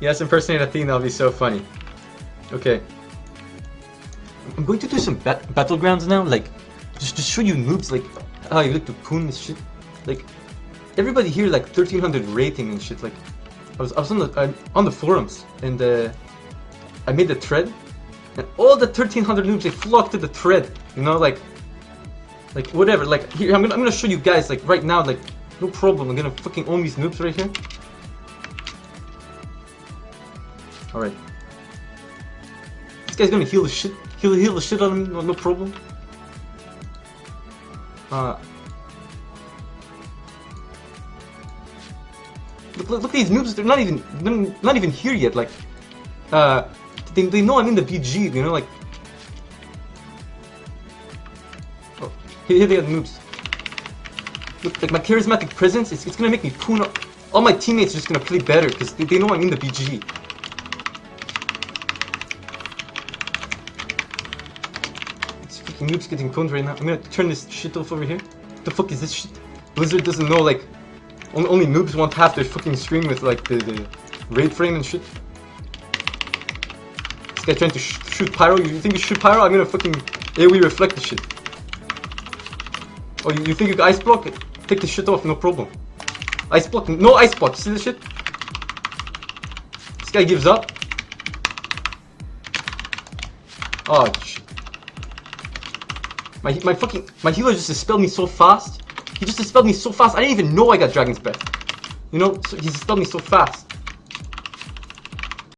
Yes, impersonate Athena, that'll be so funny. Okay. I'm going to do some battlegrounds now, like, just to show you noobs, like, how you look to poon this shit. Like, everybody here, like, 1300 rating and shit, like, I was on the forums, and, I made the thread, and all the 1300 noobs, they flocked to the thread, you know, like, whatever, like, here, I'm gonna show you guys, like, right now, like, no problem, I'm gonna fucking own these noobs right here. Alright. This guy's gonna heal the shit, heal the shit out of me, no problem. Look at these noobs, they're not even here yet, like, they know I'm in the BG, you know, like, oh, here they are, the noobs. Look, like, my charismatic presence, it's gonna make me poon up. All my teammates are just gonna play better, because they know I'm in the BG. These fucking noobs getting pooned right now. I'm gonna turn this shit off over here. What the fuck is this shit? Blizzard doesn't know, like, only noobs want half their fucking screen with, like, the raid frame and shit. This guy trying to shoot pyro. You think you shoot pyro? I'm gonna fucking AoE reflect the shit. Oh, you think you can ice block it? Take the shit off, no problem. Ice block, no ice block. See this shit? This guy gives up. Oh shit. My healer just dispelled me so fast. He just dispelled me so fast. I didn't even know I got Dragon's Breath. You know, so he dispelled me so fast.